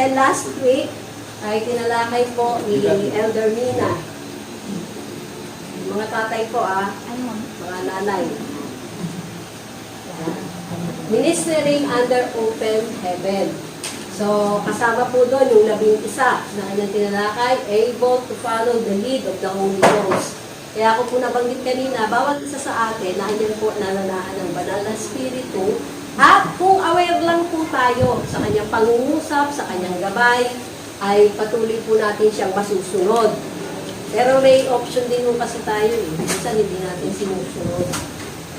Dahil last week, ay tinalakay po ni Elder Mina. Mga tatay po mga nanay. Ministering under open heaven. So, kasama po doon yung 11 na kanyang tinalakay, able to follow the lead of the Holy Ghost. Kaya ako po nabanggit kanina, bawat isa sa atin na kanyang po nananahan ng banal na spirito, at kung aware lang po tayo sa kanyang pangungusap, sa kanyang gabay, ay patuloy po natin siyang masusunod. Pero may option din mo kasi tayo minsan hindi natin sinusunod.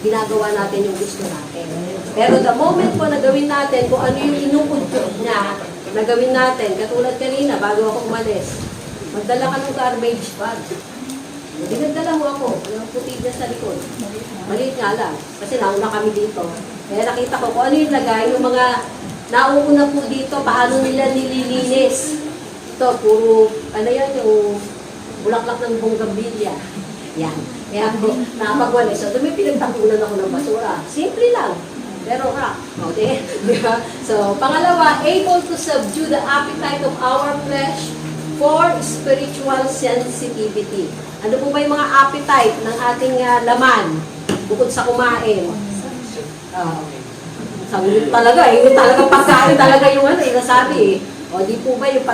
Ginagawa natin yung gusto natin. Pero the moment po na gawin natin kung ano yung inuudyok niya, na gawin natin, katulad kanina, bago ako umalis, magdala ka ng garbage bag. Dinagdala mo ako, yung puti niya sa likod. Maliit nga lang, kasi nauna kami dito. Kaya nakita ko kung ano yung lagay, yung mga nauuna po dito, paano nila nililinis. Ito, puro, ano yan, yung bulaklak ng bonggambilya. Yan. Kaya po, nakapagwalis. So, doon may pinagtapunan ako ng basura. Simple lang. Pero okay? Diba? So, pangalawa, able to subdue the appetite of our flesh for spiritual sensitivity. Ano po ba yung mga appetite ng ating laman? Bukod sa kumain. Sabi talaga, yung talagang pagkain talaga yung nasabi O di po ba yung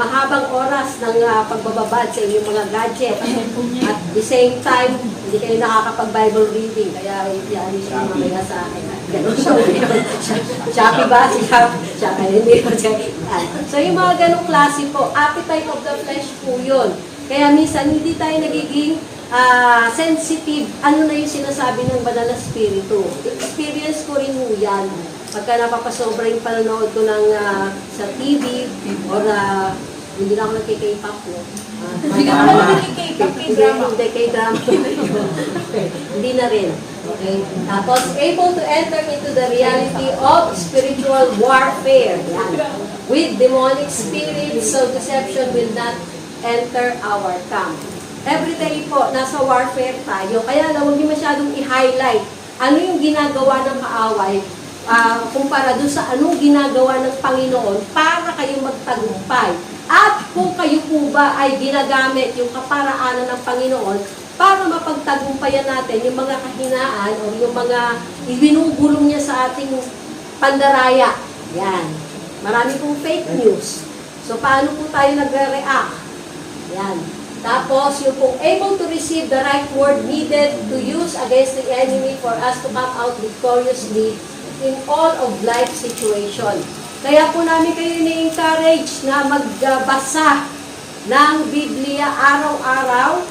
mahabang oras ng pagbababad sa inyong mga gadget at the same time, hindi kayo nakakapag-Bible reading, kaya yan siya mamaya sa akin. Ganun siya. Shopee ba? Shopee. Hindi po siya. So yung mga ganong klase po, appetite of the flesh po yun. Kaya minsan hindi tayo nagiging sensitive. Ano na yung sinasabi ng banal na spirito? Experience ko rin mo yan. Pagka napapasobra yung panonood ko ng sa TV or hindi na ako nagkikay-pop no? Hindi ka naman nagkikay-pop, K-drama. Hindi, K-drama. Hindi na rin. Okay? Tapos, able to enter into the reality of spiritual warfare. Yan. With demonic spirits, so deception will not enter our camp. Every day po, nasa warfare tayo. Kaya huwag niyo masyadong i-highlight ano yung ginagawa ng kaaway kumpara doon sa anong ginagawa ng Panginoon para kayo magtagumpay. At kung kayo po ba ay ginagamit yung kaparaanan ng Panginoon para mapagtagumpayan natin yung mga kahinaan o yung mga ibinubulong niya sa ating pandaraya. Yan. Marami pong fake news. So, paano po tayo nagre-react? Yan. Tapos, yung pong able to receive the right word needed to use against the enemy for us to come out victoriously in all of life situation. Kaya po namin kayo ni-encourage na magbasa ng Biblia araw-araw,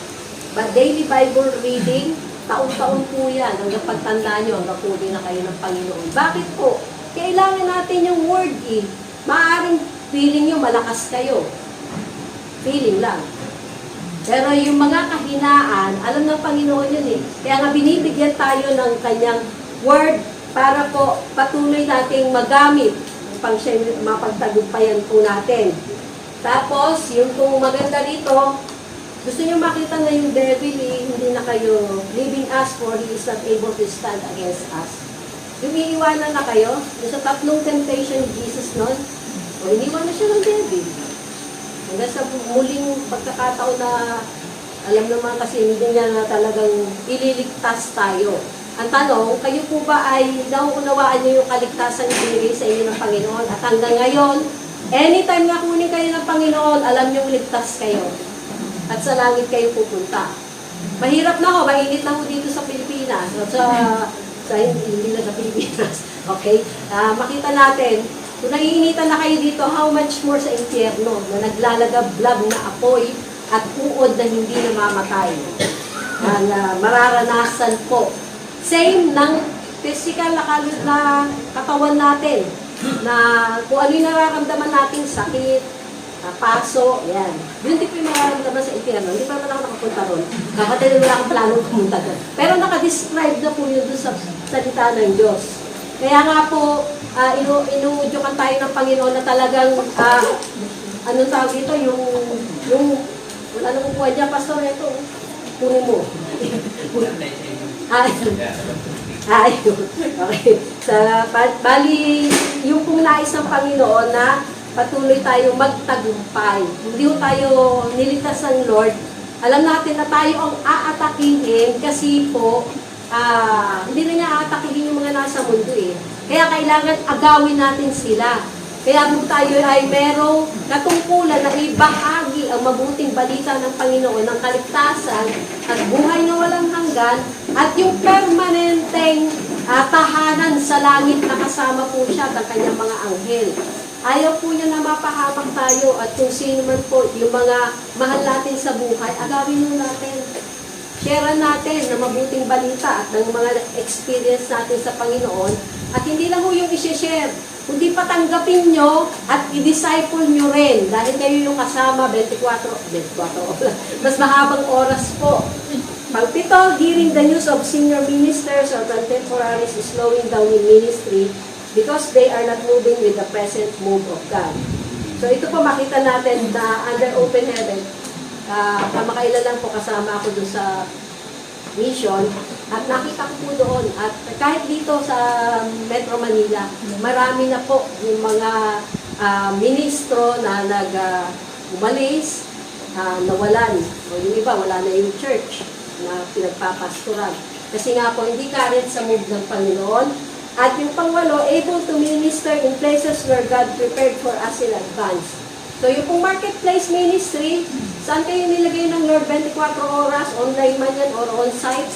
daily Bible reading, taon-taon po yan, hanggang pagtanda nyo, hanggang puli na kayo ng Panginoon. Bakit po? Kailangan natin yung word Maaaring feeling nyo malakas kayo. Feeling lang. Pero yung mga kahinaan, alam ng Panginoon yun Kaya nga binibigyan tayo ng kanyang word para po patuloy nating magamit upang siya mapagtagumpayan po natin. Tapos, yung kung maganda rito, gusto nyo makita na yung devil, hindi na kayo leaving us for he is not able to stand against us. Yung iiwanan na kayo, yung sa tatlong temptation ni Jesus noon, iniwan na siya ng devil. Hanggang sa muling pagkakataon na alam naman kasi hindi niya na talagang ililigtas tayo. Ang tanong, kayo po ba ay nauunawaan niyo yung kaligtasan na binigay sa inyo ng Panginoon? At hanggang ngayon, anytime na kunin kayo ng Panginoon, alam niyo ligtas kayo. At sa langit kayo pupunta. Mahirap na mainit na dito sa Pilipinas. Hindi na sa Pilipinas. Okay? Makita natin, kung naiinitan na kayo dito, how much more sa impyerno na naglalagablab na apoy at uod na hindi namamatay. Mararanasan po. Same ng physical na katawan natin. Na kung ano yung nararamdaman natin, sakit, paso, yan. Yun din po yung nararamdaman sa impyerno. Hindi pa naman ako nakapunta ron. Kapatid wala akong planong pumunta doon. Pero nakadescribe na po yun doon sa salita ng Diyos. Kaya nga po, inuudyokan tayo ng Panginoon na talagang, anong tawag dito, yung wala nang upuan dyan, Pastor, ito, puno mo. Ayun. Okay. Bali, yung pong nais ng Panginoon na patuloy tayo magtagumpay. Hindi ho tayo niligtas ng Lord. Alam natin na tayo ang aatakihin kasi po, hindi na niya aatakihin yung mga nasa mundo eh. Kaya kailangan agawin natin sila. Kaya kung tayo ay merong katungkulan na ibahagi ang mabuting balita ng Panginoon, ng kaligtasan at buhay na walang hanggan at yung permanenteng tahanan sa langit na kasama po siya at ang kanyang mga anghel. Ayaw po niya na mapahamak tayo at kung sino man po yung mga mahal natin sa buhay, agawin mo natin. Share natin na mabuting balita at ng mga experience natin sa Panginoon at hindi lang po yung i-share, kundi patanggapin nyo at i-disciple nyo rin dahil kayo yung kasama 24 oras, mas mahabang oras po. Pagpito, hearing the news of senior ministers or contemporaries is slowing down in ministry because they are not moving with the present move of God. So ito po makita natin na under open heaven, kamakailan lang po kasama ako doon sa mission at nakita ko po doon at kahit dito sa Metro Manila, marami na po yung mga ministro na umalis, nawalan. O yung iba, wala na yung church na pinagpapastoran. Kasi nga po, hindi current sa move ng Panginoon. At yung pangwalo, able to minister in places where God prepared for us in advance. So yung pong marketplace ministry, saan kayo nilagay ng Lord 24 oras? Online man yan or on-site?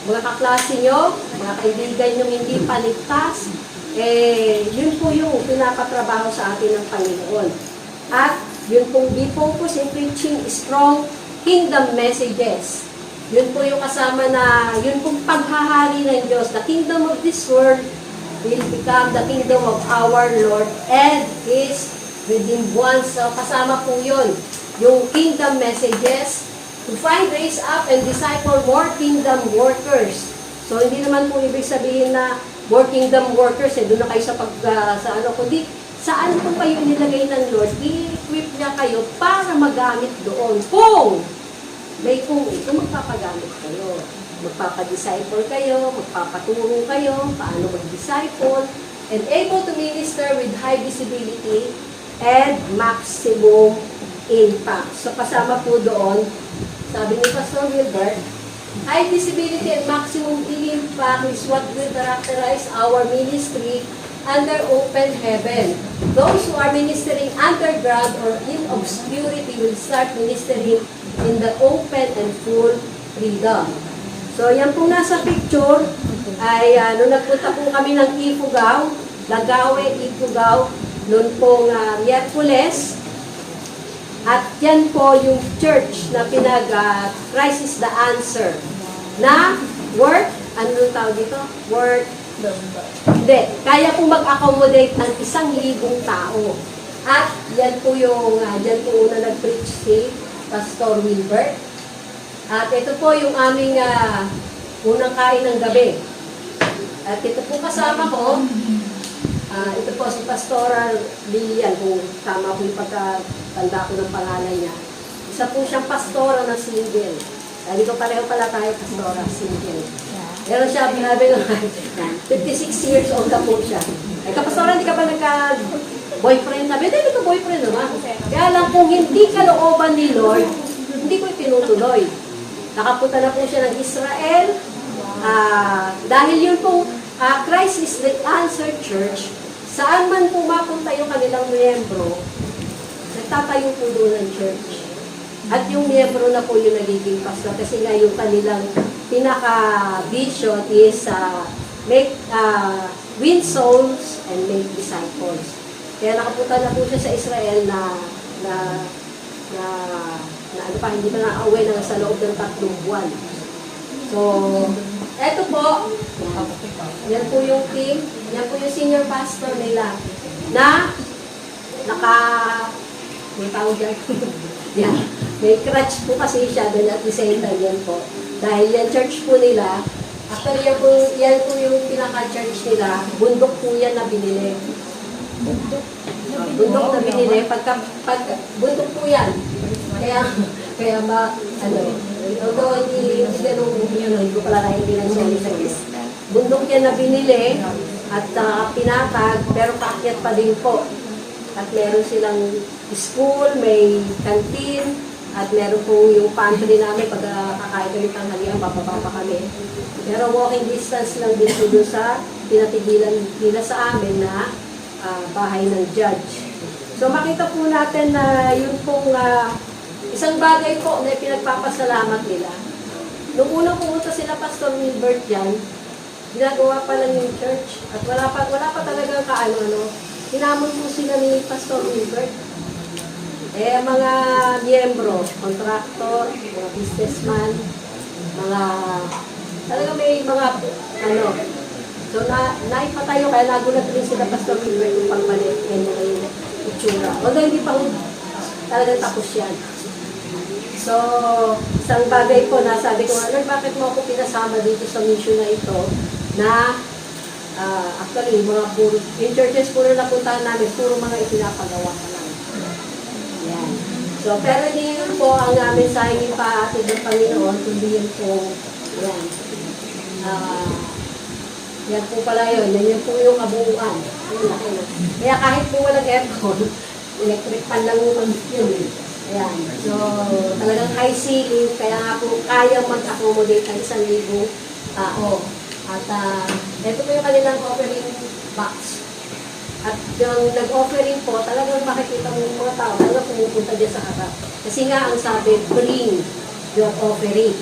Mga kaklase nyo, mga kaibigan nyo hindi paligtas, yun po yung pinapatrabaho sa atin ng Panginoon. At yun pong be focused in preaching strong kingdom messages. Yun po yung kasama na, yun pong paghahari ng Diyos. The kingdom of this world will become the kingdom of our Lord and His redeemed ones. So kasama po yun. Yung kingdom messages to find, raise up, and disciple more kingdom workers. So hindi naman po ibig sabihin na more kingdom workers, doon na kayo kundi saan po kayo nilagay ng Lord, i-equip niya kayo para magamit doon. Kung magpapagamit kayo, magpapadisciple kayo, magpapaturo kayo, paano mag-disciple, and able to minister with high visibility and maximum impact. So kasama po doon, sabi ni Pastor Wilbert, high visibility and maximum impact is what will characterize our ministry under open heaven. Those who are ministering underground or in obscurity will start ministering in the open and full freedom. So yan pong nasa picture ay nung nagpunta po kami ng Ifugao, Lagawe, Ifugao, noon pong Miyerkules. At yan po yung church na Christ is the answer. Na work, ano yung tawag dito? Work, hindi. Kaya po mag-accommodate ng 1,000 tao. At yan po yung, yan po una nag-preach si Pastor Wilbert. At ito po yung aming unang kain ng gabi. At ito po kasama ko, ito po si Pastoral Lilian, kung tama ko yung pagkatanda ko ng pangalan niya. Isa po siyang pastora na single. Hindi ko pareho pala tayo pastora, single. Pero siya, binabi ng 56 years old na po siya. Ay, kapastora, hindi ka ba nagka-boyfriend na? Hindi ka boyfriend naman. Kaya lang, kung hindi ka looban ni Lord, hindi ko itinutuloy. Nakapunta na po siya ng Israel. Dahil yun po, Christ is the answer church. Saan man pumapunta yung kanilang miyembro, nagtatayo po doon ng church. At yung miyembro na po yung nagiging pastor kasi nga yung kanilang pinaka-vision is win souls and make disciples. Kaya nakapunta na po siya sa Israel na ano pa, hindi pa na-away na sa loob ng 3 buwan. So, eto po, yan po yung team, yan po yung senior pastor nila na may tawag dyan. Yan. May crutch po kasi siya doon at the same time yan po. Dahil yan church po nila, actually yan po yung pinaka-church nila, bundok po yan na binili. Bundok na binili, bundok po yan. Although hindi ganun yun, hindi ko pala naiintindihan siya sa bundok yan na binili at pinatag, pero paakyat pa din po. at meron silang school, may canteen, at meron po yung pantry namin pag kakain kami tanghalian, bababa pa kami. Pero walking distance lang din po doon sa pinatigilan nila sa amin na bahay ng judge. So makita po natin na yun pong isang bagay po na pinagpapasalamat nila. Nung unang pumunta sila Pastor Wilbert dyan, ginagawa pa lang yung church at wala pa talagang kaano-ano. Hinamon po sila ni Pastor Wilbert. Mga miyembro, contractor, mga businessman, talaga may mga so naipatayo kaya nagulat rin sila Pastor Wilbert yung pagpalit yung itsura. Although hindi pa talagang tapos yan. So, isang bagay po na sabi ko, Lord, bakit mo ako pinasama dito sa mission na ito na actually, yung churches puro na puntahan namin, puro mga ipinapagawa ka lang. Yan. So, pero hindi yun po ang namin sa hingin pa atin ng Panginoon, kundi yun po, yan. Yan po pala yun. Yan po yung kabuuan. Kaya kahit po walang aircon, electric pan lang yung yun. Ayan. So, talagang high ceiling, kaya nga po kaya mag-accommodate ang 1,000 tao. At ito po yung kanilang offering box. At yung nag-offering po, talagang makikita mo yung mga tao, talagang pumupunta dyan sa harap. Kasi nga ang sabi, bring your offering.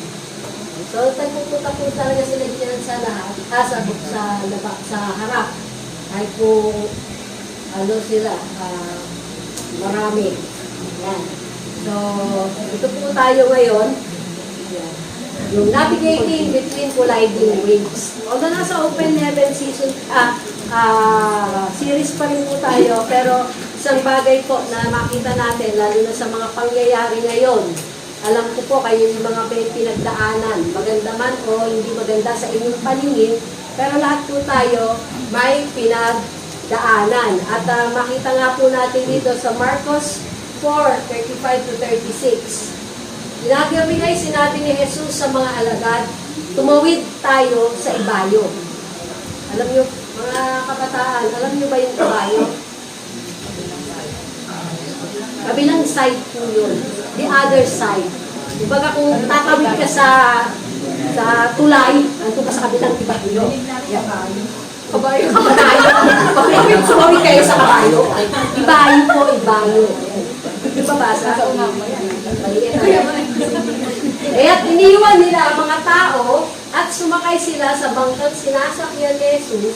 So, nagpupunta po talaga sila dyan sa lahat, sa harap. Kahit po, sila, marami. Yan. So, ito po tayo ngayon. Yan. Yung navigating between colliding waves. Although nasa open heaven season, series pa rin po tayo, pero isang bagay po na makita natin, lalo na sa mga pangyayari ngayon, alam ko po kayo yung mga pinagdaanan, maganda man o hindi maganda sa inyong paningin, pero lahat po tayo may pinagdaanan. At makita nga po natin dito sa Marcos 4:35 to 36. Ginagawin sinabi ni Jesus sa mga alagad, tumawid tayo sa ibayo. Alam niyo, mga kabataan, alam niyo ba yung ibayo? Kabilang side po yun. The other side. Kumbaga kung tatawid ka sa tulay, nandun ka sa kabilang ibayo. Kabayo. Kabayo. Sorry kayo sa kabayo. Ibayo po, ibayo. Di ba basa? Kaya't iniwan nila ang mga tao at sumakay sila sa bangkang sinasakyan ni Jesus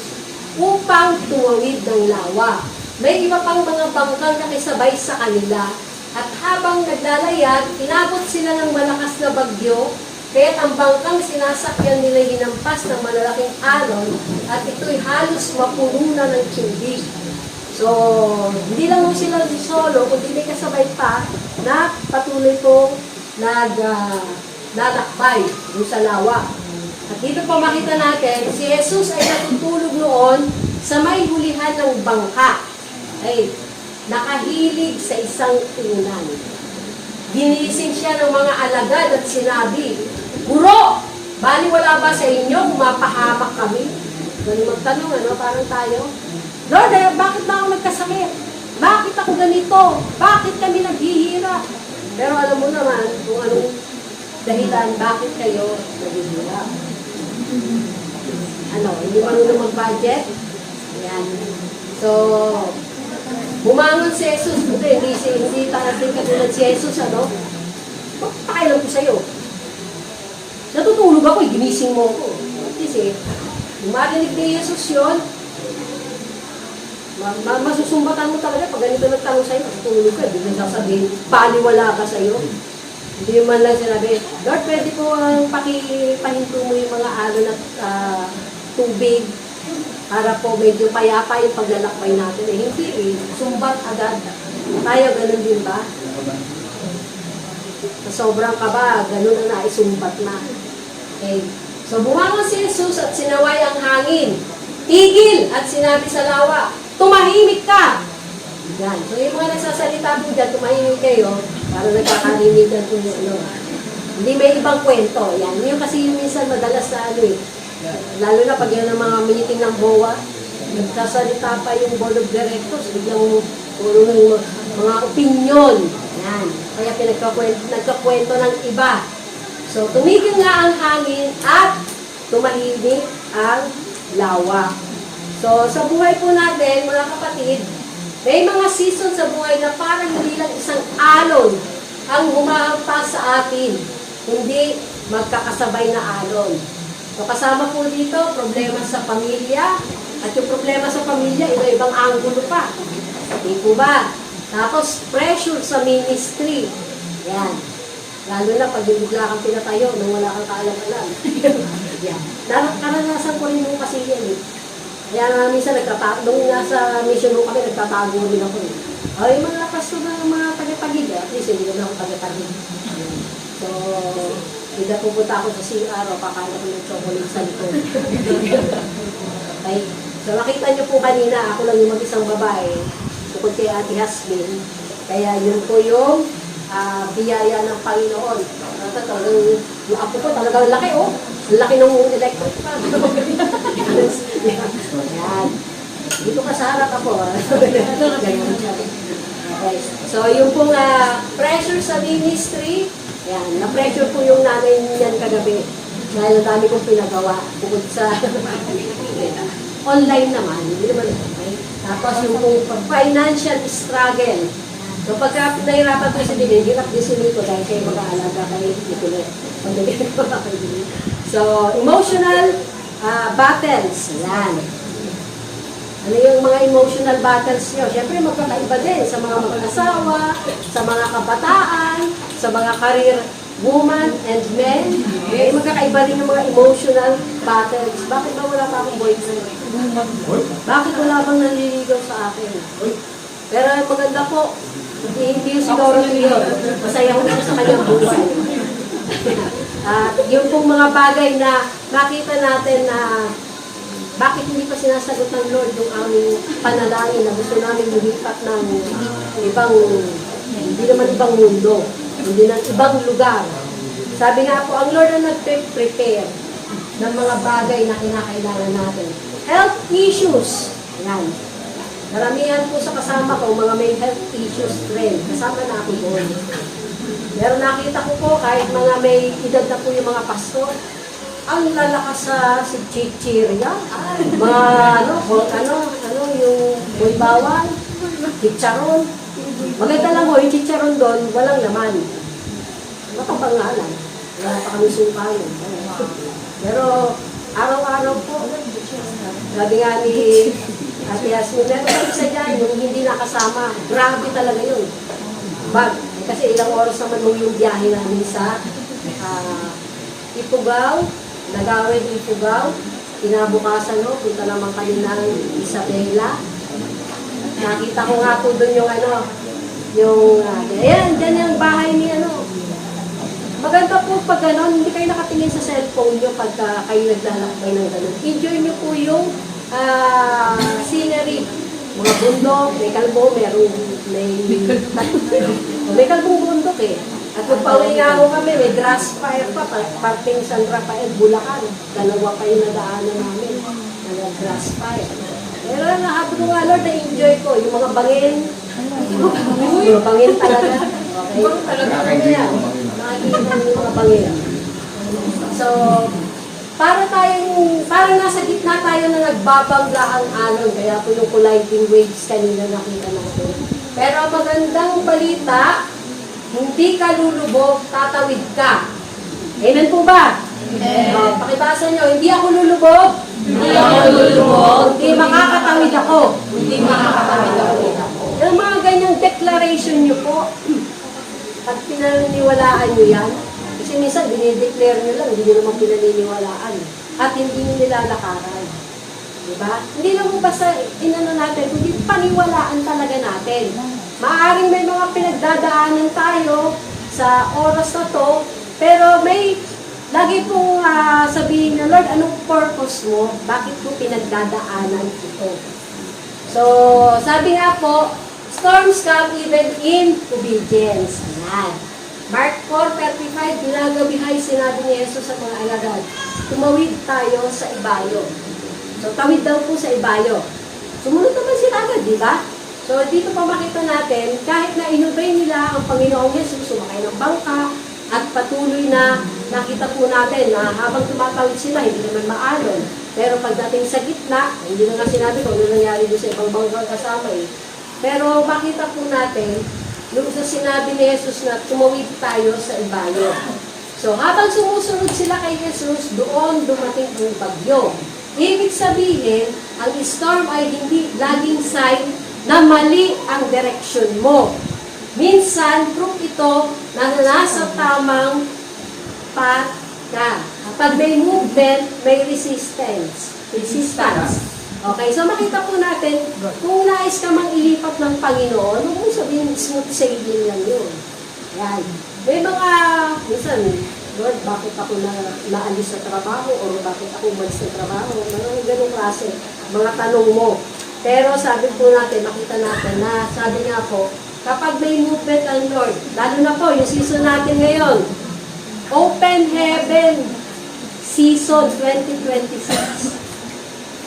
upang tumawid ng lawa. May iba pang mga bangkang nakisabay sa kanila at habang naglalayag, inabot sila ng malakas na bagyo, kaya't ang bangkang sinasakyan nila hinampas ng malalaking alon at ito'y halos mapuno na ng tubig. So, hindi lang mo sila solo, kundi may kasabay pa na patuloy po naglalakbay doon sa lawa. At dito po makita natin, si Jesus ay natutulog noon sa may hulihan ng bangka. Ay, nakahilig sa isang unan. Ginising siya ng mga alagad at sinabi, Guro, baliwala ba sa inyo kung mapahamak kami? Ganun magtanong, parang tayo. Lord, bakit ba ako nagkasakit? Bakit ako ganito? Bakit kami naghihirap? Pero alam mo naman kung anong dahilan, bakit kayo naghihirap? Hindi marunong mag-budget? Ayan. So, bumangon si Jesus. Hindi tayo katulad si Jesus, pakailan ko sa'yo. Natutulog ako, ginising mo ako. Kasi, marinig ni Jesus yun, masusumbatan mo talaga pag ganito nagtanong sa'yo, matutulog ka, hindi na sasabihin, paniwala ka sa'yo. Hindi man lang sinabi, Lord, pwede po pahinto mo yung mga alon at tubig para po medyo payapa yung paglalakbay natin. Hindi sumbat agad. Tayo, ganun din ba? Sa sobrang kaba, ganun na naisumbat na. Okay. So, bumangon si Jesus at sinaway ang hangin. Tigil at sinabi sa lawa, tumahimik ka! Yan. So, yung mga nagsasalita po dyan, tumahimik kayo, para nagkakarinigan po yung Hindi may ibang kwento. Yan. Yung kasi yung minsan madalas sa lalo na pag yan ang mga meeting ng BOA, nagsasalita pa yung board of directors, biglang Puro mga opinion. Yan. Kaya nagkakwento ng iba. So, tumigil nga ang hangin at tumahimik ang lawa. So, sa buhay po natin, mga kapatid, may mga season sa buhay na parang hindi lang isang alon ang humahampas sa atin. Hindi magkakasabay na alon. So, kasama po dito, problema sa pamilya. At yung problema sa pamilya, iba-ibang anggulo pa. Hindi po ba? Tapos, pressure sa ministry. Yan. Lalo na pag bigla kang pinatayo nung wala kang kaalam-alam. Yan. Karanasan ko rin mo kasi yan eh. Kaya nga minsan nung nasa mission mo kami, nagtatago rin ako eh. Ay, mga pasto ng mga taga-tagig. At least, hindi naman ako taga-tagig. So, hindi pupunta ako sa CR o kakain ako ng chocolate sa likod. Okay. So, nakita niyo po kanina, ako lang yung mag-isang babae. Bukod kay Ate Hasmin. Kaya yun po yung biyaya ng Panginoon. Yung apo ko talagang laki, oh. Ang laki ng electric fan. Yan. Dito ka sa harap ako. Okay. So, yung pong pressure sa ministry, yan, na-pressure po yung nanay niyan kagabi. Dahil ang dami kong pinagawa. Bukod sa online naman. Hindi naman okay. Tapos yung pong financial struggle. So pagka nahirapan ko si Dili, hirap din si Nico dahil kayo mag-aalaga kayo dito ulit. So, emotional battles. Yan. Ano yung mga emotional battles nyo? Siyempre magkakaiba din sa mga mag-asawa, sa mga kabataan, sa mga career woman and men. Eh, magkakaiba din yung mga emotional battles. Bakit ba wala pa akong boyfriend? Bakit wala bang nanliligaw sa akin? Pero maganda po. Hindi yung siguro yun. Masaya ko sa kanyang buhay. At yung pong mga bagay na nakita natin na bakit hindi pa sinasagot ng Lord yung aming panalangin na gusto namin lumipat ng ibang, hindi naman ibang mundo, hindi ng ibang lugar. Sabi nga po, ang Lord ang nag-prepare ng mga bagay na kinakailangan natin. Health issues. Yan. Maramihan po sa kasama ko, mga may health issues rin. Kasama na ako doon. Pero nakita ko po, kahit mga may edad na po yung mga pastor, ang lalakas sa si chichirya, mga yung bulbawan, chicharon. Maganda lang ho, yung chicharon doon, walang laman. Makapangalan. Wala pa kami suka yun. Pero araw-araw po, sabi nga ni Ate Yasmin, meron isa dyan, yung hindi nakasama. Grabe talaga yun. Bag. Kasi ilang oras naman yung biyahe namin sa Ifugao, Nagawin Ifugao, kinabukasan no, punta naman kami ng Isabela. Nakita ko nga po doon ayan, dyan yung bahay ni Maganda po pag gano'n, hindi kayo nakatingin sa cellphone nyo pagka kayo naglalakbay ng gano'n. Enjoy nyo po yung scenery. Mga bundok, may kalbo, may kalbong bundok eh. At kung pauwi nga ako kami, may grass fire pa, parting San Rafael, Bulacan. Dalawa pa yung nadaanan namin, grass fire. Pero nahabot ko nga, Lord, na-enjoy ko. Yung mga bangin, yung bangin talaga. Okay? Nakakita yung mga bangin. So, parang nasa gitna tayo na nagbabangga ang alon. Kaya po yung colliding waves kanina nakita natin. Pero magandang balita, hindi ka lulubog, tatawid ka. Amen po ba? Amen. Pakibasa nyo, hindi ako lulubog. Hindi ako lulubog. Hindi makakatawid ako. Hindi makakatawid ako. Yung mga ganyang declaration nyo po, at pinaniniwalaan nyo yan, kasi minsan dinideclare nyo lang, hindi nyo naman pinaniniwalaan. At hindi nyo nilalakaran. Diba? Hindi lang po basta natin, kundi paniwalaan talaga natin. Maaaring may mga pinagdadaanan tayo sa oras na to, pero may lagi pong sabihin na, Lord, anong purpose mo? Bakit mo pinagdadaanan ito? So, sabi nga po, storms come even in obedience. Ayan. Mark 4:35, ginagabihay sinabi ni Jesus sa mga alagad, tumawid tayo sa ibayo. So, tawid daw po sa ibayo. Sumunod naman sila agad, di ba? So, So, dito pa makita natin, kahit na inobey nila ang Panginoong Yesus, sumakay ng bangka, at patuloy na nakita po natin na habang tumatawid sila, hindi naman maalon. Pero pagdating sa gitna, hindi na nga sinabi ko, ano nangyari doon sa ibang bangka kasama eh. Pero makita po natin, nung sa sinabi ni Jesus na tumawid tayo sa ibayo. So, habang sumusunod sila kay Jesus, doon dumating ang bagyo. Ibig sabihin, ang storm ay hindi laging sign na mali ang direksyon mo. Minsan, proof ito na nasa tamang path ka. Kapag may movement, may resistance. Okay, so makita po natin, kung nais ka mang ilipat ng Panginoon, huwag mo sabihin smooth sailing lang yun. Yan. May mga, minsan, Lord, bakit ako naalis sa trabaho o bakit ako umalis sa trabaho? Mga ganong klase, mga tanong mo. Pero sabi po natin, makita natin na, sabi nga po, kapag may movement ang Lord, lalo na po, yung season natin ngayon, Open Heaven Season 2026.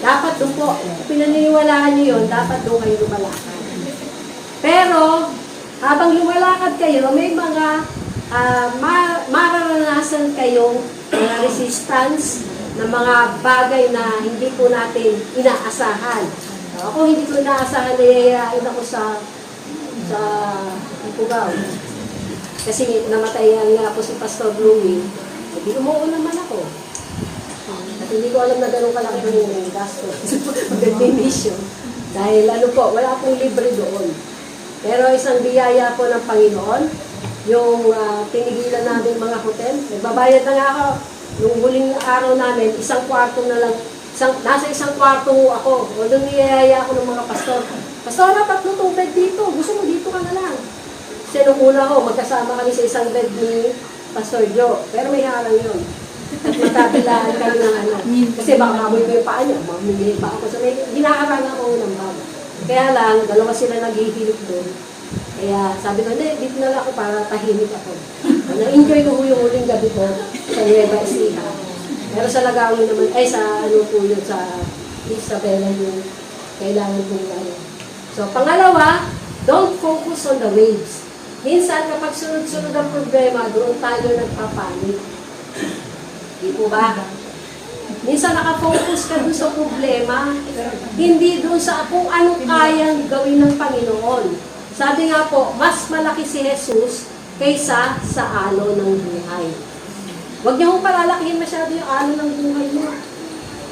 Dapat doon po, pinaniniwalaan nyo yun, dapat doon kayo lumalakad. Pero, habang lumalakad kayo, may mga mararanasan kayong mga resistance na mga bagay na hindi po natin inaasahan. Ako hindi ko inaasahan na yayain ako sa Ipugao. Kasi namatay nga po si Pastor Blooming, hindi umuo naman ako. At hindi ko alam na gano'ng kalaki yung gasto pagdating mission. Dahil ano po, wala akong libre doon. Pero isang biyaya po ng Panginoon, yung tinigilan namin mga hotel, nagbabayad na nga ako. Yung huling araw namin, isang kwarto na lang, nasa isang kwarto ako. O doon niyayaya ako ng mga pastor. Pastor, na 3 bed dito. Gusto mo dito ka na lang. Kasi nung una ko, magkasama kami sa isang bed ni Pastor Joe. Pero may halang yun. At magkabilaan kayo ng ano. Kasi baka mamoy ko yung paa niya. Mamimili pa ako. So may ginaarangan ako ng bago. Kaya lang, dalawa sila naghihilip doon. Kaya sabi ko, hindi, dito na lang ako para tahimik ako. Na-enjoy ko yung huling gabi ko sa Nueva Ecija. Pero sa Lagawin naman, sa ano po yun, sa Isabela yung kailangan kong ano. So, pangalawa, don't focus on the waves. Minsan, kapag sunod-sunod ang problema, doon tayo nagpapanik. Di po ba? Minsan nakafocus ka doon sa problema, hindi doon sa kung anong kayang gawin ng Panginoon. Sabi nga po, mas malaki si Jesus kaysa sa alon ng buhay. Huwag niyo kong palalakihin masyado yung alon ng buhay mo.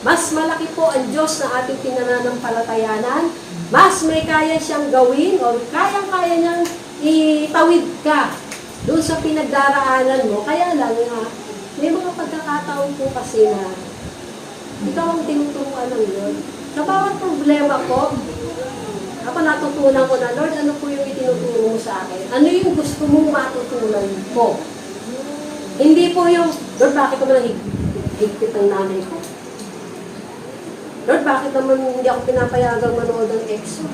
Mas malaki po ang Diyos na ating pinananampalatayanan. Mas may kaya siyang gawin o kayang-kaya niyang itawid ka doon sa pinagdaraanan mo. Kaya lang may mga pagkakataon po kasi na ikaw ang tinuturuan ng Lord. Sa bawat problema ko, ako natutunan ko na, Lord, ano po yung itinuturo mo sa akin? Ano yung gusto mong matutunan ko? Hindi po yung, Lord, bakit naman higpit ng nanay ko? Lord, bakit naman hindi ako pinapayagang manood ng EXO?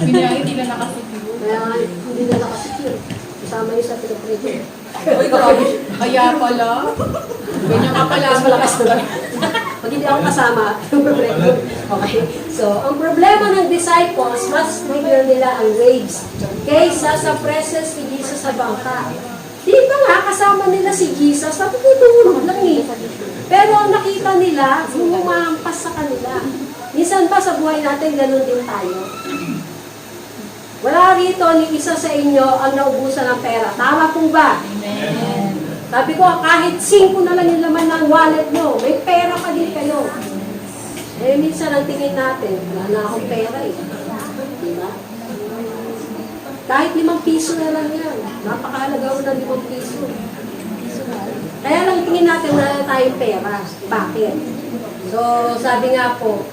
Hindi na nakasecure. Kaya hindi na nakasecure. Kasama niyo sa pinag-pressure. Uy, grabe. Kaya pala. Ganyan ka pala. Mas malakas na ba? Pag hindi ako kasama, okay. So, ang problema ng disciples, mas bigyan nila ang waves kaysa sa presence ni Jesus sa bangka. Di ba nga, kasama nila si Jesus, sabi ko, tulog lang eh. Pero ang nakita nila, humampas sa kanila. Minsan pa sa buhay natin, ganun din tayo. Wala rito ni isa sa inyo ang naubusan ng pera. Tama po ba? Amen. Sabi ko, kahit 5 na lang yung laman ng wallet nyo, may pera pa din kayo. Eh, minsan ang tingin natin, wala na akong pera eh. Diba? Kahit 5 piso na lang yan. Napakahalaga ko ng 5 piso. Kaya lang tingin natin, wala na tayong pera. Bakit? So, sabi nga po,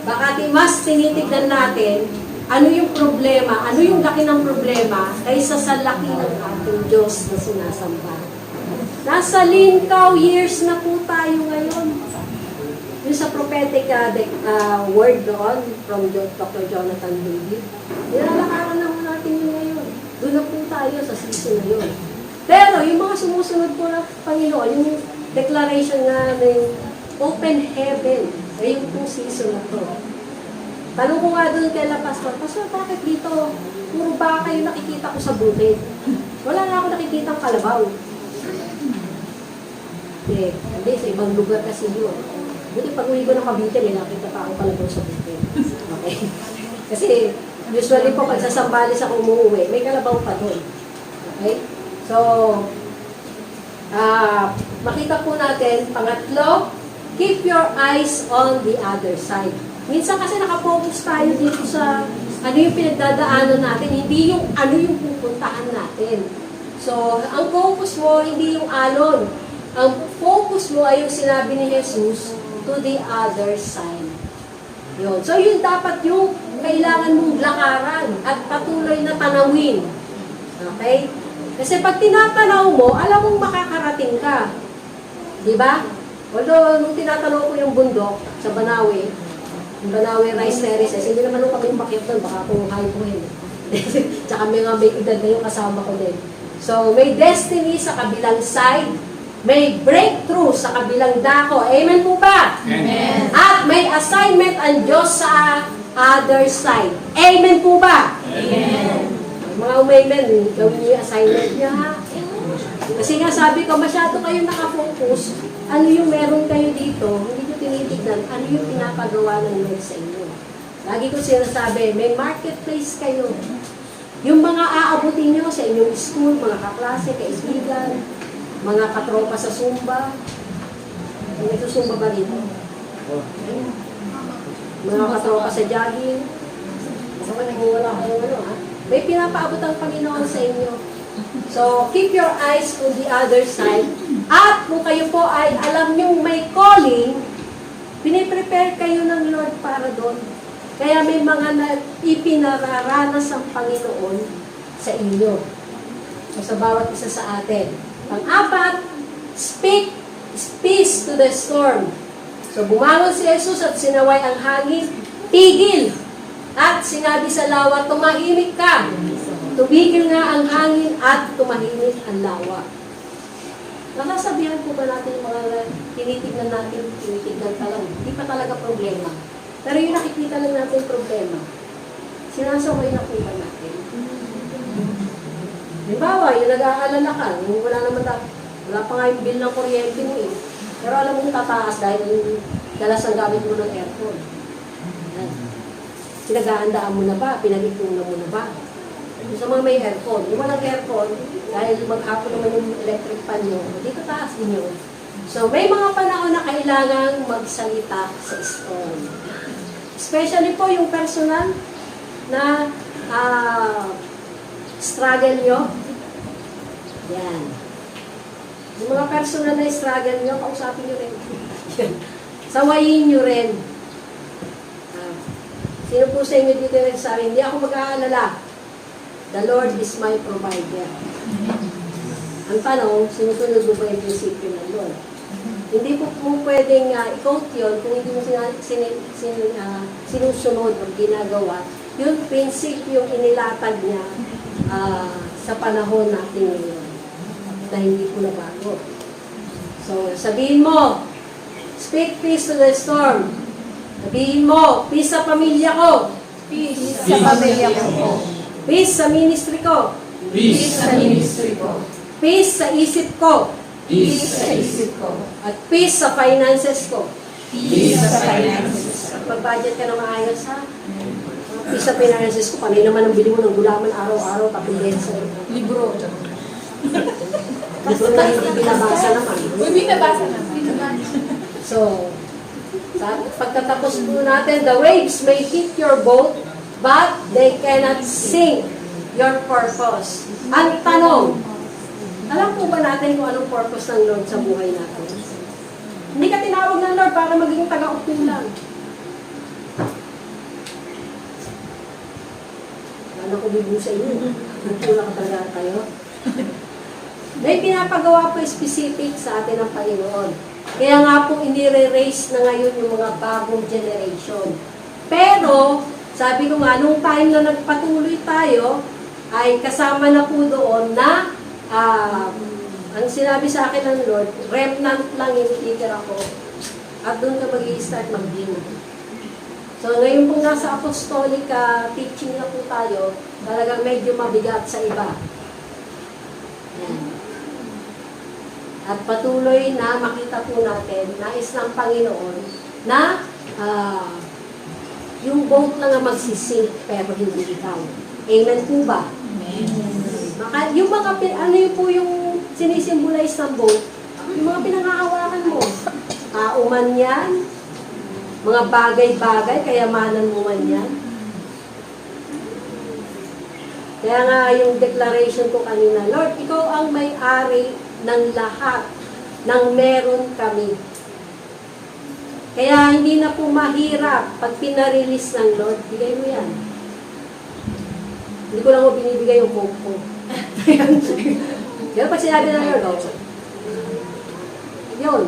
baka mas tinitignan natin ano yung problema, ano yung laki ng problema kaysa sa laki ng ating Diyos na sinasamba. Nasa Linkaw years na po tayo ngayon. Yung sa prophetic word doon from Dr. Jonathan David, nilalakaran naman natin yun ngayon. Doon na po tayo sa season na yun. Pero yung mga sumusunod po ng Panginoon, yung declaration na ng open heaven, ay yung pong season na to. Tanong ko nga doon kay La Pastor, Pastor, bakit dito? Puro baka yung nakikita ko sa bukid. Wala na ako nakikita kalabaw. Hindi, sa ibang lugar kasi yun. Buti pag uwi ko ng Cavite, may nakita pa ako kalabaw sa bukid. Okay? Kasi usually po, pag sa Sambales ako umuwi, may kalabaw pa doon. Okay? So, makita po natin, pangatlo, keep your eyes on the other side. Minsan kasi nakafocus tayo dito sa ano yung pinagdadaanan natin, hindi yung ano yung pupuntahan natin. So, ang focus mo, hindi yung alon. Ang focus mo ay yung sinabi ni Jesus, to the other side. Yun. So, yun dapat yung kailangan mong lakaran at patuloy na tanawin. Okay? Kasi pag tinatanaw mo, alam mong makakarating ka. Di ba? Although, nung tinatanaw ko yung bundok sa Banawe, yung Banawe Rice Terraces, hindi naman nung kami umakyat doon, baka kung high po yun. Tsaka may edad na yung kasama ko din. So, may destiny sa kabilang side, may breakthrough sa kabilang dako. Amen po ba? Amen. At may assignment ang Diyos sa other side. Amen po ba? Amen. Mga umaymen, gawin niyo yung assignment niya ha. Kasi nga sabi ko, masyado kayo nakafocus. Ano yung meron kayo dito, hindi nyo tinitignan, ano yung pinapagawa ng Lord sa inyo. Lagi ko sinasabi, may marketplace kayo. Yung mga aabutin nyo sa inyong school, mga kaklase, kaibigan, mga katropa sa Zumba. May Zumba ba dito? Mga katropa sa jogging. Baka wala kayong ano ha. May pinapaabot ang Panginoon sa inyo. So, keep your eyes on the other side. At kung kayo po ay alam niyong may calling, piniprepare kayo ng Lord para doon. Kaya may mga ipinararanas ang Panginoon sa inyo. So, sa bawat isa sa atin. Pang-apat, speak peace to the storm. So, bumangon si Jesus at sinaway ang hangin, tigil. At sinabi sa lawa, tumahimik ka. Tumigil nga ang hangin at tumahimik ang lawa. Nasasabihan po ba natin yung mga tinitignan natin, tinitignan ka lang? Hindi pa talaga problema. Pero yung nakikita lang natin problema, sinasaway na po ba natin? Halimbawa, yung nag-aalala ka, yung wala pa nga yung bill ng kuryente mo eh. Pero alam mo tataas dahil yung dalas ang gamit mo ng aircon. Pinag-aandaan mo na ba? Pinag-ipunan mo na ba? Sa mga may aircon. Yung walang aircon, dahil maghapon naman yung electric fan nyo, dito taas din yun. So, may mga panahon na kailangang magsalita sa storm. Especially po yung personal na struggle nyo. Yan. Yung mga personal na struggle nyo, kausapin nyo rin. Sawayin nyo rin. Sino po sa inyo dito nagsabi, hindi ako mag-aalala. The Lord is my provider. Ang tanong, sinusunod mo ba yung prinsipyo ng Lord? Hindi po pwedeng i-quote yun kung hindi mo sinusunod o ginagawa. Yung prinsipyo inilatag niya sa panahon natin ngayon na hindi ko nabago. So, sabihin mo, speak peace to the storm. Sabihin mo, peace sa pamilya ko. Peace sa pamilya ko. Peace sa ministry ko. Peace sa ministry ko. Peace sa isip ko. Peace sa isip ko. At peace sa finances ko. Peace sa finances ko. Pag-budget ka na maayos ha. Peace sa finances ko. Panay naman ang bili mo ng gulaman araw-araw tapos sa Libro. libro na hindi binabasa naman. Uy, binabasa naman. So, pagkatapos po natin, the waves may hit your boat, but they cannot sink your purpose. Ang tanong, alam po ba natin kung anong purpose ng Lord sa buhay natin? Hindi ka tinawag ng Lord para maging taga-utulan. Ano ko bibu sa inyo? Utula ka talaga kayo? May pinapagawa po specific sa atin ng Panginoon. Kaya nga po, inire-raise na ngayon yung mga bagong generation. Pero, sabi ko nga, nung time na nagpatuloy tayo, ay kasama na po doon na, ang sinabi sa akin ng Lord, remnant lang yung ititira ko. At doon ka mag-i-start mag-gina. So ngayon pong nasa apostolic teaching na po tayo, talagang medyo mabigat sa iba. Yan. At patuloy na makita po natin, nais ng Panginoon na yung boat lang ang magsisink pero hindi ikaw. Amen po ba? Yung mga, ano yun po yung sinisimbolize ng boat, yung mga pinangahawakan mo. Tao man yan, mga bagay-bagay, kayamanan mo man yan. Kaya nga yung declaration ko kanina, Lord, ikaw ang may-ari ng lahat ng meron kami. Kaya hindi na po mahirap pag pinarelease ng Lord, bigay mo yan. Hindi ko lang mo binibigay yung hope ko. Pero pag sinabi ng Lord, yun.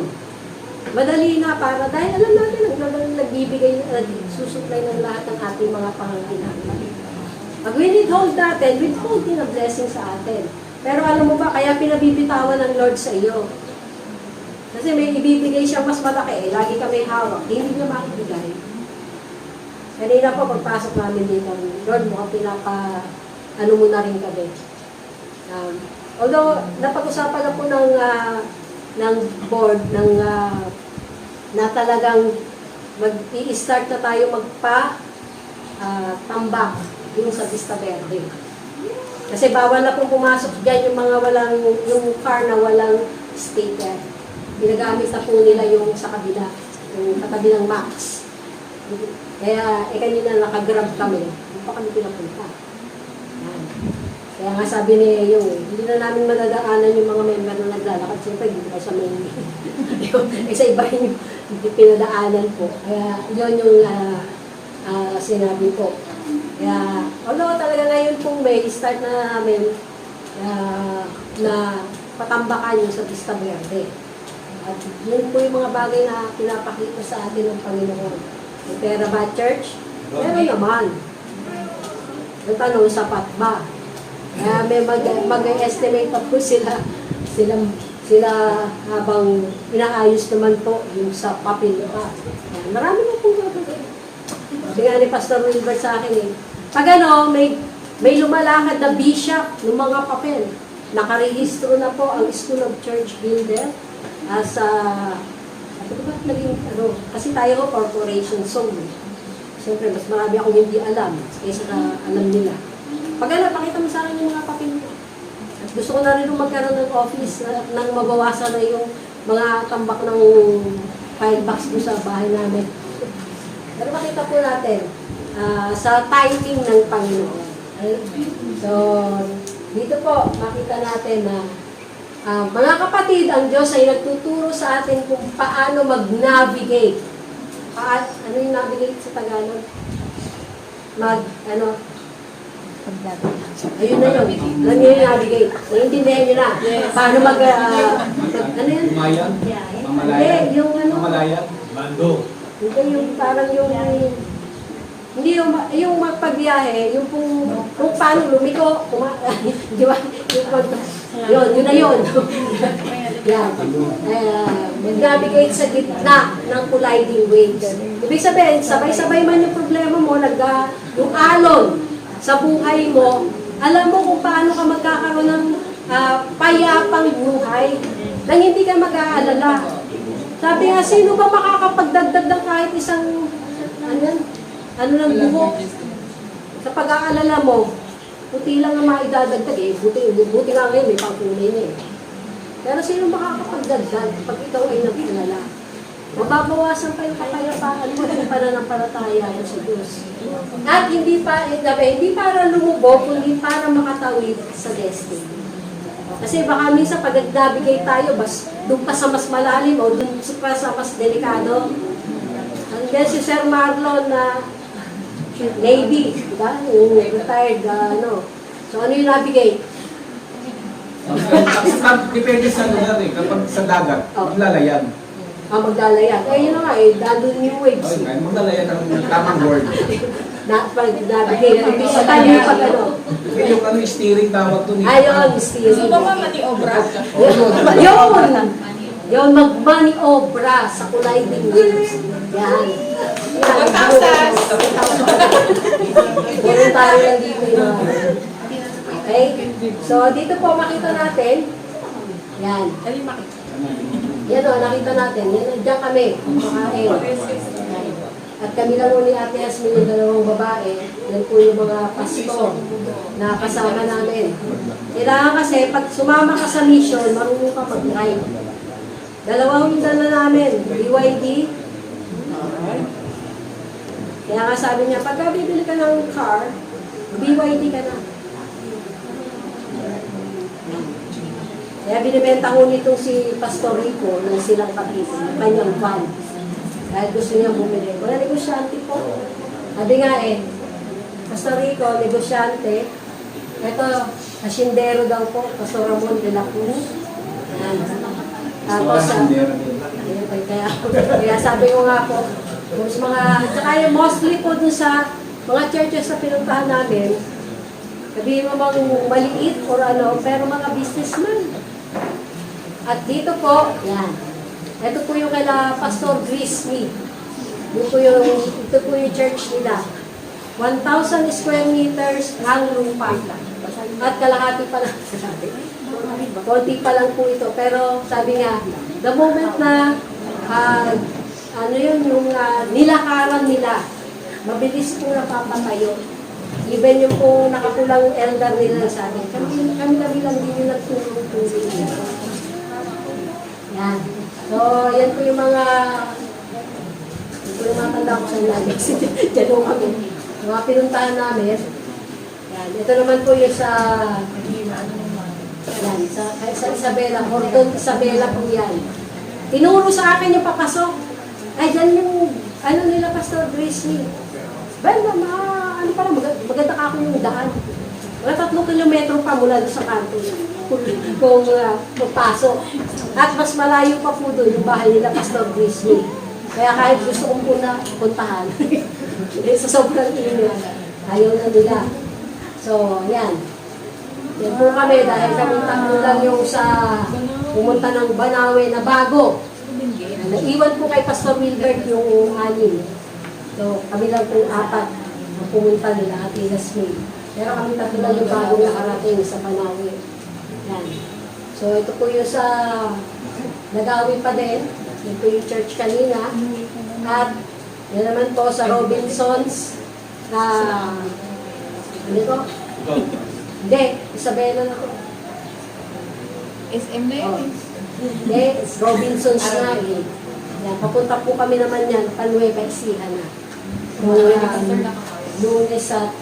Madali na para, dahil alam natin, nagbibigay, susupply ng lahat ng ating mga pangangailangan. Pag withhold natin, withhold din ang blessing sa atin. Pero alam mo ba, kaya pinabibitawan ng Lord sa iyo. Kasi may ibibigay siyang mas malaki, lagi kami hawak, hindi niya makibigay. Kanina po, pagpasok namin dito, Lord, mukhang ano mo na rin kami. Although, napag-usapan na po ng board, na talagang mag-i-start na tayo tambak yung sa Vista Verde. Kasi bawal na pong pumasok dyan yung mga yung car na walang sticker. Ginagamit na po nila yung sa kabila, yung katabi ng Max. Kaya, kanina nakagrab kami. Hindi pa kami pinapunta. Yan. Kaya nga sabi ni hindi na namin madadaanan yung mga member na naglalakad. Siyempre, hindi pa sa may sa iba yung pinadaanan po. Kaya, yun yung sinabi ko. Kaya, although talaga ngayon pong may start na namin na patambakan yung sa Vista Verde. At yun po yung mga bagay na pinapakita sa atin ng Panginoon. May pera ba, church? Meron naman. Ang tanong, sapat ba? Kaya may mag-estimate pa po sila habang inaayos naman po yung sa papel pa. Marami na pong gagawin. Kasi nga ni Pastor Wilbert sa akin pag may lumalakad na bishop ng mga papel, nakarehistro na po ang School of Church Builder kasi tayo ko corporation song. Siyempre, mas marami akong hindi alam kaysa alam nila. Pakita mo sa akin yung mga papel mo. At gusto ko na rin magkaroon ng office nang mabawasan na yung mga tambak ng file box ko sa bahay namin. Pero makita po natin sa timing ng Panginoon. So, dito po, makita natin na mga kapatid, ang Diyos ay nagtuturo sa atin kung paano mag-navigate. Ano yung navigate sa Tagalog? Ayun na yun. Alam niyo yung navigate. Naiintindihan niyo na. Paano ano yun? Umayan? Hindi, yung Mamalayan? Bando? Hindi, yung parang hindi yung magpagbiyahe, yung kung paano lumiko, di ba? Yun na yun. Yan. Mag-navigate sa gitna ng colliding waves. Ibig sabihin, sabay-sabay man yung problema mo, yung alon sa buhay mo, alam mo kung paano ka magkakaroon ng payapang buhay nang hindi ka mag-aalala. Sabi nga, sino ba makakapagdagdag ng kahit isang ano ng buhok? Sa pag-aalala mo, puti lang ang maidadagdag buti nga ngayon, may pangkulay na Pero sino makakapagdagdag pag ikaw ay nag-alala? Mababawasan pa yung kapayapaan mo kung pananampalataya mo sa Diyos. At hindi para lumubog, kundi para makatawid sa destiny. Kasi baka minsan pag nag-navigate tayo, doon pa sa mas malalim o doon pa sa mas delikado. Hanggang si Sir Marlon na Navy, diba? Yung retired, So ano yung navigate? Depende sa lugar kapag sa dagat, maglalayan. Maglalayan. Yun na nga dandun yung waves. Maglalayan ng tamang word. Pag-navigate. Hindi sa tayo pag Yung steering tawag doon. Ayun, steering. So, ba maniobra? Yun, mag-maniobra sa colliding waves. Yan. Pagkasas. Voluntaryo lang dito yun. Okay? So, dito po makita natin. Yan. Yan o, nakita natin. Yan, dyan kami. Makain. At kami lang ni Ate Yasmin, yung dalawang babae. Yan po yung mga pastor na kasama namin. Kailangan kasi, pag sumama ka sa mission, marunong ka mag-drive. Dalawang dala namin, BYD. Kaya nga sabi niya, pagka bibili ka ng car, BYD ka na. Kaya binibenta ko nitong si Pastor Rico ng silang kapito, ng kanyang van. Dahil gusto niya bumili. Wala negosyante po. Sabi nga Pastor Rico, negosyante. Ito, asyendero daw po, Pastor Ramon de la Cruz. Yan. Tapos, kaya sabi ko nga po, tsaka yung mostly po dun sa mga churches na pinuntahan namin, sabihin mo mang maliit or ano, pero mga businessman. At dito po, yan. Ito po yung kala Pastor Grismy. Ito po yung church nila. 1,000 square meters ang lupa. At kalahati pa lang. Konti pa lang po ito. Pero sabi nga, the moment na yung nilakaran nila, mabilis po napapatayo. Even yung po nakapulang elder nila sa akin, kami na bilang din yung nagtulong-tulong dito. Yan. So, yan po yung mga tanda ko sa namin. Diyan po kami. Mga pinuntahan namin. Yan. Ito naman po yung sa Isabela. Cordon Isabela po yan. Tinuro sa akin yung papasok. Ay, dyan yung, nila Pastor Gracie. Banda, maganda ka ako yung daan. Mga 3 kilometro pa mula sa kanto kung magpasok. At mas malayo pa po doon yung bahay nila Pastor Gracie. Kaya kahit gusto kong po na puntahan, sa sobrang init, ayaw na nila. So, yan. Yan po kami dahil kami tatlo lang yung sa pumunta ng Banawe na bago. Naiwan po kay Pastor Wilbert yung 6. So, kami lang po 4 na pumunta nila at Yasmin. Pero kami tatlo lang yung bago nakarating sa Banawe. Yan. So, ito po yung sa Nagawi pa din. Ito yung church kanina. At yan naman po sa Robinsons na ano ito? Hindi, Isabela na po. SM na yun. Hindi, Robinsons na eh. Yan, papunta po kami naman yan, Panueva Ecija na. Lunes at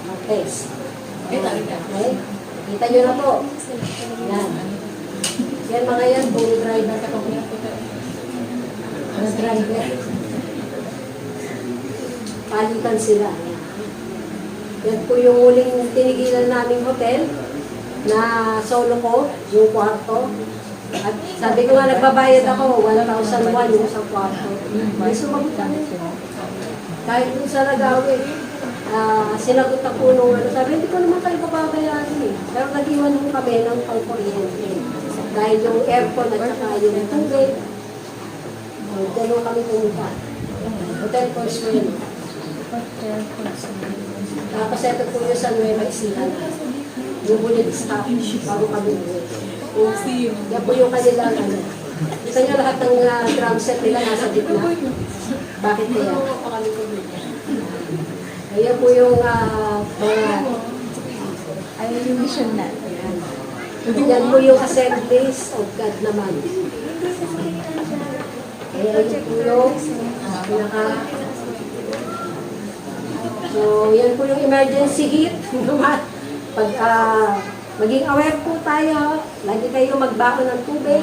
Martes. Okay? Kita nyo na po. Yan. Yan mga yan, puro driver ka po. Mga driver. Palitan sila. Yan po yung huling tinigilan naming hotel na solo ko, yung kwarto. At sabi ko nga, nagbabayad ako, 1,001 yung sa kwarto. May sumagot kami. Kahit dun sa Nagawi, sinagot ako nung sabi, hindi ko naman kayo papabayaan eh. Pero nag-iwan mo kami ng pang-kuryente. Dahil yung aircon at saka yung tubig, dalawa kami pumunta. Hotel Consuelo. Tapos ito po yung sa Nueva Ecija. Yung bullet stop, bago kami uwi. Yan po yung kanilang Kita nyo lahat ng drum set nila nasa gitna. Bakit kaya? Ayan po yung Ayun yung mission na. yan po yung Assemblies of God naman. Ayan po yung pinaka... So, yan po yung emergency heat. Pag maging aware po tayo, lagi kayo magbaon ng tubig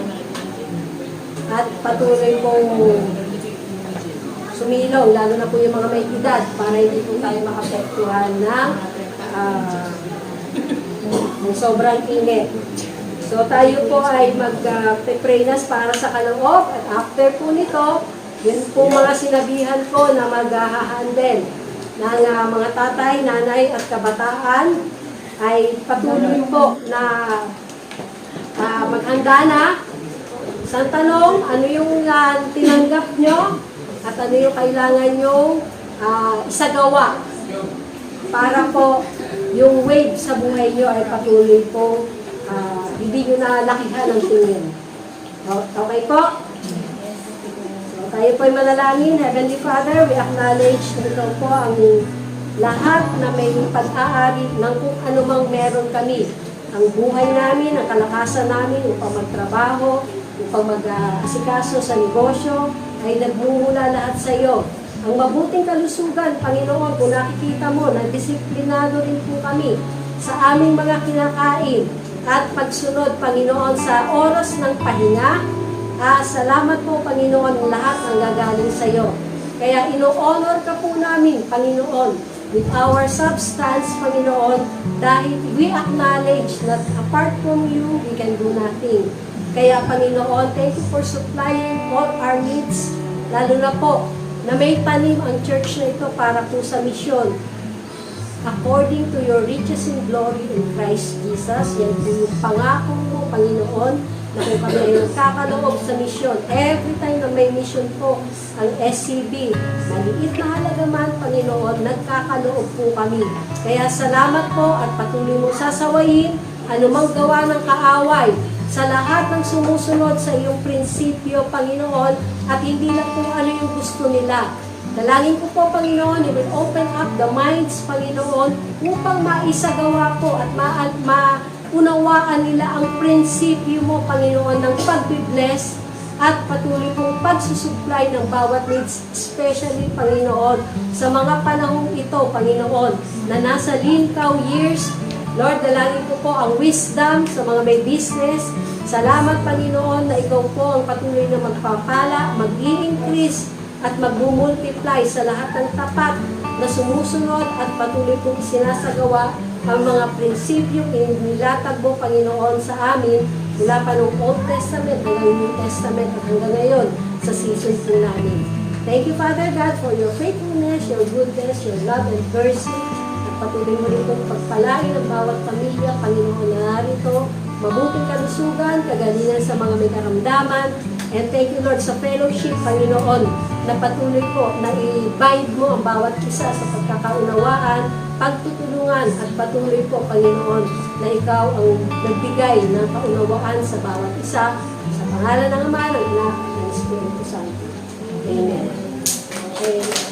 at patuloy pong sumilong, lalo na po yung mga may edad para hindi po tayo makapektuhan ng sobrang init. So tayo po ay mag-prenas para sa kaloob at after po nito, yun po mga sinabihan ko na mag-handle ng mga tatay, nanay at kabataan ay patuloy po na maghanda na. Isang tanong, ano yung tinanggap nyo at ano yung kailangan nyo isagawa para po yung wave sa buhay nyo ay patuloy po hindi nyo nalakihan ng tingin. Okay po? So, tayo po'y manalangin. Heavenly Father, we acknowledge na ikaw po ang lahat na may pag-aari ng kung anumang meron kami. Ang buhay namin, ang kalakasan namin upang magtrabaho, upang mag-asikaso sa negosyo, ay nagmumula lahat sa iyo. Ang mabuting kalusugan, Panginoon, kung nakikita mo na disiplinado rin po kami sa aming mga kinakain at pagsunod, Panginoon, sa oras ng pahinga. Salamat po, Panginoon, lahat ang gagaling sa iyo. Kaya ino-honor ka po namin, Panginoon, with our substance, Panginoon, dahil we acknowledge that apart from you, we can do nothing. Kaya, Panginoon, thank you for supplying all our needs, lalo na po na may tanim ang church na ito para po sa misyon. According to your riches in glory in Christ Jesus, yan po yung pangako mo, Panginoon, na kung kami ay nagkakaloob sa misyon. Every time na may mission po ang SCB, maliit na halaga man, Panginoon, nagkakaloob po kami. Kaya salamat po at patuloy mo sasawayin anumang gawa ng kaaway sa lahat ng sumusunod sa iyong prinsipyo, Panginoon, at hindi lang kung ano yung gusto nila. Dalangin ko po, Panginoon, you will open up the minds, Panginoon, upang maisagawa po at maunawaan nila ang prinsipyo mo, Panginoon, ng pagbibless at patuloy pong pagsusupply ng bawat needs, especially, Panginoon, sa mga panahong ito, Panginoon, na nasa linkaw years. Lord, dalangin ko po ang wisdom sa mga may business. Salamat, Panginoon, na ikaw po ang patuloy na magpapala, mag-i-increase at mag-multiply sa lahat ng tapat na sumusunod at patuloy pong sinasagawa ang mga prinsipyong inilatag mo, Panginoon, sa amin mula pa noong Old Testament hanggang New Testament at hanggang ngayon sa season po namin. Thank you, Father God, for your faithfulness, your goodness, your love and mercy. Patuloy mo rin kong pagpalain ng bawat pamilya, Panginoon, na narito, mabuting kalusugan, kagalingan sa mga may karamdaman, and thank you, Lord, sa fellowship, Panginoon, na patuloy po na i-bind mo ang bawat isa sa pagkakaunawaan, pagtutulungan, at patuloy po, Panginoon, na ikaw ang nagbigay ng kaunawaan sa bawat isa, sa pangalan ng Ama, ng Anak, ng Espiritu Santo. Amen. Okay.